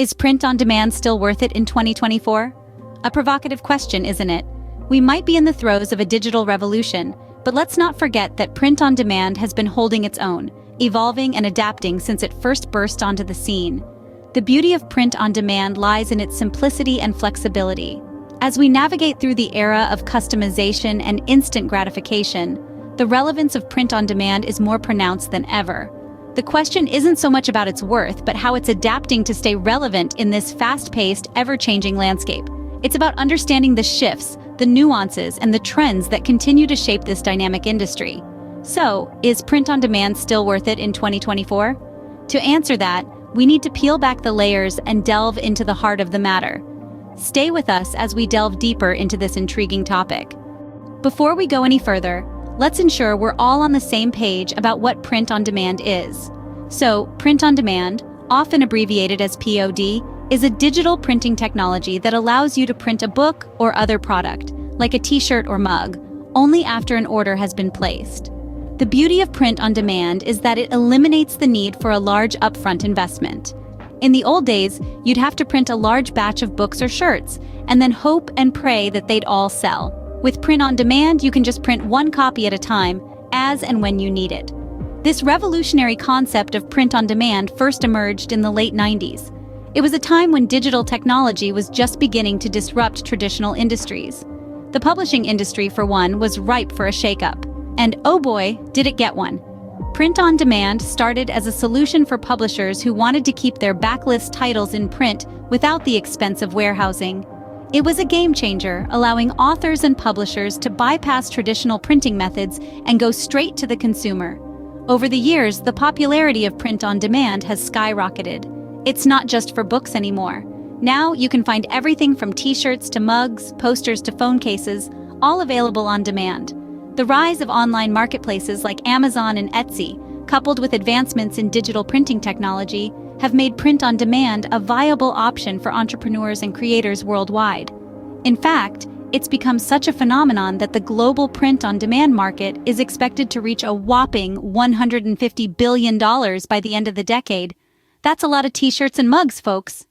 Is print on demand still worth it in 2024? A provocative question, isn't it? We might be in the throes of a digital revolution, but let's not forget that print on demand has been holding its own, evolving and adapting since it first burst onto the scene. The beauty of print on demand lies in its simplicity and flexibility. As we navigate through the era of customization and instant gratification, the relevance of print on demand is more pronounced than ever. The question isn't so much about its worth, but how it's adapting to stay relevant in this fast-paced, ever-changing landscape. It's about understanding the shifts, the nuances, and the trends that continue to shape this dynamic industry. So, is print on demand still worth it in 2024? To answer that, we need to peel back the layers and delve into the heart of the matter. Stay with us as we delve deeper into this intriguing topic. Before we go any further, let's ensure we're all on the same page about what print on demand is. So, print on demand, often abbreviated as POD, is a digital printing technology that allows you to print a book or other product, like a t-shirt or mug, only after an order has been placed. The beauty of print on demand is that it eliminates the need for a large upfront investment. In the old days, you'd have to print a large batch of books or shirts, and then hope and pray that they'd all sell. With print on demand, you can just print one copy at a time, as and when you need it. This revolutionary concept of print on demand first emerged in the late 90s. It was a time when digital technology was just beginning to disrupt traditional industries. The publishing industry, for one, was ripe for a shakeup. And oh boy, did it get one. Print on demand started as a solution for publishers who wanted to keep their backlist titles in print without the expense of warehousing. It was a game changer, allowing authors and publishers to bypass traditional printing methods and go straight to the consumer. Over the years, the popularity of print on demand has skyrocketed. It's not just for books anymore. Now you can find everything from t-shirts to mugs, posters to phone cases, all available on demand. The rise of online marketplaces like Amazon and Etsy, coupled with advancements in digital printing technology, have made print on demand a viable option for entrepreneurs and creators worldwide. In fact, it's become such a phenomenon that the global print on demand market is expected to reach a whopping $150 billion by the end of the decade. That's a lot of t-shirts and mugs, folks.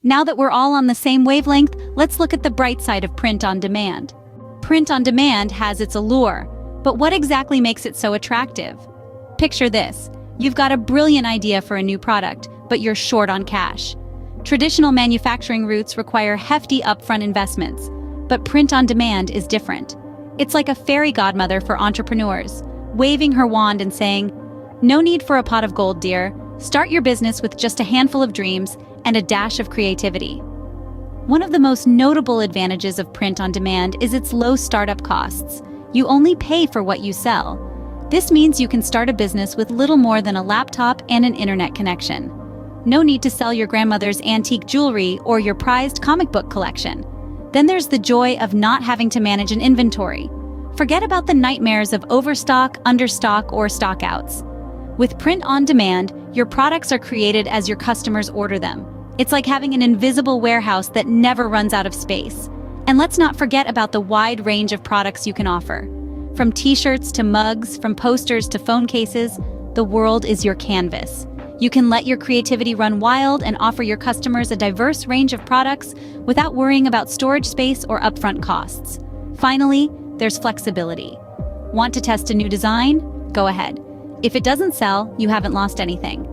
Now that we're all on the same wavelength, let's look at the bright side of print on demand. Print on demand has its allure, but what exactly makes it so attractive? Picture this. You've got a brilliant idea for a new product, but you're short on cash. Traditional manufacturing routes require hefty upfront investments, but print on demand is different. It's like a fairy godmother for entrepreneurs, waving her wand and saying, "No need for a pot of gold, dear. Start your business with just a handful of dreams and a dash of creativity." One of the most notable advantages of print on demand is its low startup costs. You only pay for what you sell. This means you can start a business with little more than a laptop and an internet connection. No need to sell your grandmother's antique jewelry or your prized comic book collection. Then there's the joy of not having to manage an inventory. Forget about the nightmares of overstock, understock, or stockouts. With print on demand, your products are created as your customers order them. It's like having an invisible warehouse that never runs out of space. And let's not forget about the wide range of products you can offer. From t-shirts to mugs, from posters to phone cases, the world is your canvas. You can let your creativity run wild and offer your customers a diverse range of products without worrying about storage space or upfront costs. Finally, there's flexibility. Want to test a new design? Go ahead. If it doesn't sell, you haven't lost anything.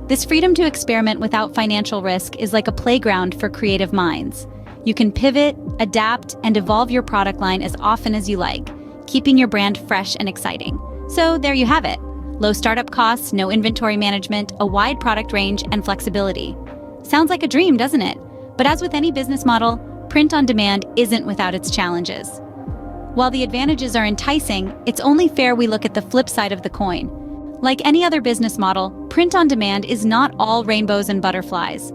This freedom to experiment without financial risk is like a playground for creative minds. You can pivot, adapt, and evolve your product line as often as you like, keeping your brand fresh and exciting. So there you have it. Low startup costs, no inventory management, a wide product range, and flexibility. Sounds like a dream, doesn't it? But as with any business model, print on demand isn't without its challenges. While the advantages are enticing, it's only fair we look at the flip side of the coin. Like any other business model, print on demand is not all rainbows and butterflies.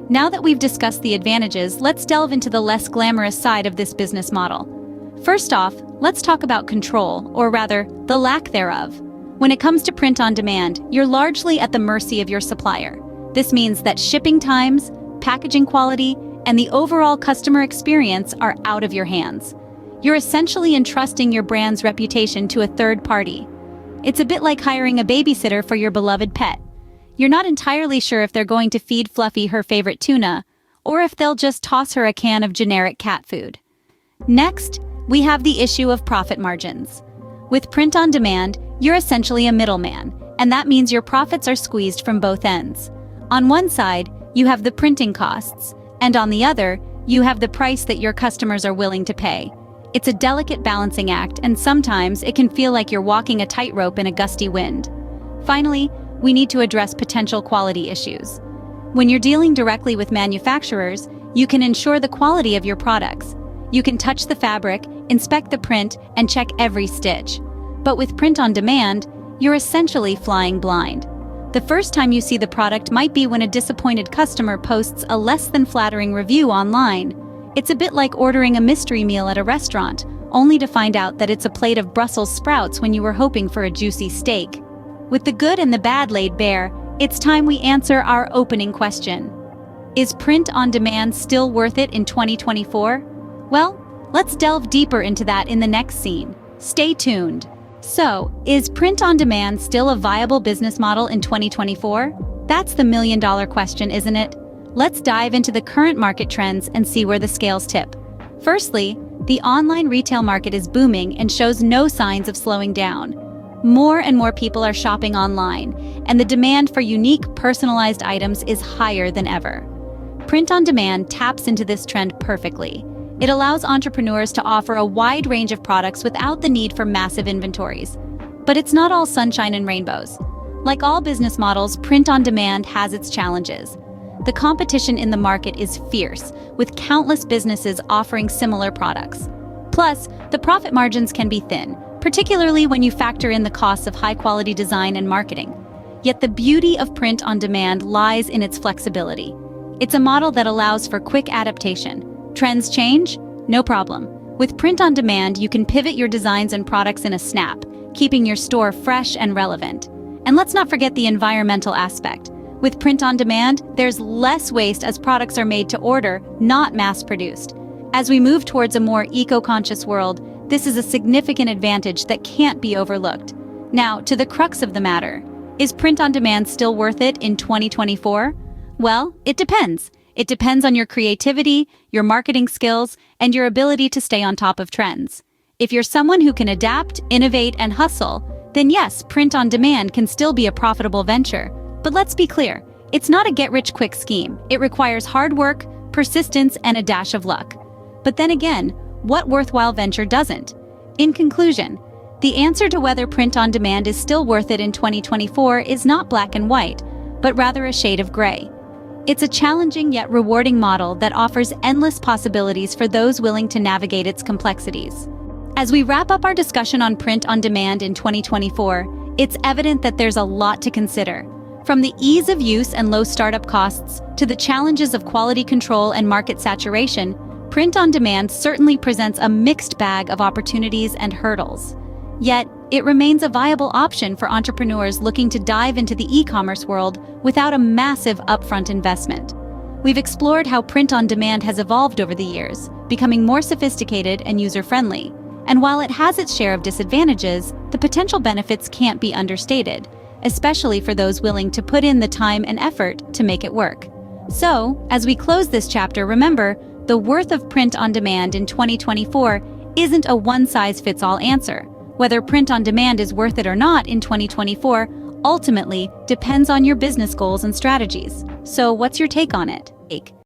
Now that we've discussed the advantages, let's delve into the less glamorous side of this business model. First off, let's talk about control, or rather, the lack thereof. When it comes to print on demand, you're largely at the mercy of your supplier. This means that shipping times, packaging quality, and the overall customer experience are out of your hands. You're essentially entrusting your brand's reputation to a third party. It's a bit like hiring a babysitter for your beloved pet. You're not entirely sure if they're going to feed Fluffy her favorite tuna, or if they'll just toss her a can of generic cat food. Next, we have the issue of profit margins. With print on demand, you're essentially a middleman, and that means your profits are squeezed from both ends. On one side, you have the printing costs, and on the other, you have the price that your customers are willing to pay. It's a delicate balancing act, and sometimes it can feel like you're walking a tightrope in a gusty wind. Finally, we need to address potential quality issues. When you're dealing directly with manufacturers, you can ensure the quality of your products. You can touch the fabric, inspect the print, and check every stitch. But with print on demand, you're essentially flying blind. The first time you see the product might be when a disappointed customer posts a less than flattering review online. It's a bit like ordering a mystery meal at a restaurant, only to find out that it's a plate of Brussels sprouts when you were hoping for a juicy steak. With the good and the bad laid bare, it's time we answer our opening question. Is print on demand still worth it in 2024? Well, let's delve deeper into that in the next scene. Stay tuned. So, is print on demand still a viable business model in 2024? That's the million-dollar question, isn't it? Let's dive into the current market trends and see where the scales tip. Firstly, the online retail market is booming and shows no signs of slowing down. More and more people are shopping online, and the demand for unique, personalized items is higher than ever. Print on demand taps into this trend perfectly. It allows entrepreneurs to offer a wide range of products without the need for massive inventories. But it's not all sunshine and rainbows. Like all business models, print on demand has its challenges. The competition in the market is fierce, with countless businesses offering similar products. Plus, the profit margins can be thin, particularly when you factor in the costs of high-quality design and marketing. Yet the beauty of print on demand lies in its flexibility. It's a model that allows for quick adaptation. Trends change? No problem. With print on demand, you can pivot your designs and products in a snap, keeping your store fresh and relevant. And let's not forget the environmental aspect. With print on demand, there's less waste as products are made to order, not mass-produced. As we move towards a more eco-conscious world, this is a significant advantage that can't be overlooked. Now, to the crux of the matter. Is print on demand still worth it in 2024? Well, it depends. It depends on your creativity, your marketing skills, and your ability to stay on top of trends. If you're someone who can adapt, innovate, and hustle, then yes, print on demand can still be a profitable venture. But let's be clear, it's not a get-rich-quick scheme. It requires hard work, persistence, and a dash of luck. But then again, what worthwhile venture doesn't? In conclusion, the answer to whether print on demand is still worth it in 2024 is not black and white, but rather a shade of gray. It's a challenging yet rewarding model that offers endless possibilities for those willing to navigate its complexities. As we wrap up our discussion on print on demand in 2024, it's evident that there's a lot to consider. From the ease of use and low startup costs to the challenges of quality control and market saturation, print on demand certainly presents a mixed bag of opportunities and hurdles. Yet, it remains a viable option for entrepreneurs looking to dive into the e-commerce world without a massive upfront investment. We've explored how print on demand has evolved over the years, becoming more sophisticated and user-friendly. And while it has its share of disadvantages, the potential benefits can't be understated, especially for those willing to put in the time and effort to make it work. So, as we close this chapter, remember, the worth of print on demand in 2024 isn't a one-size-fits-all answer. Whether print on demand is worth it or not in 2024 ultimately depends on your business goals and strategies. So what's your take on it?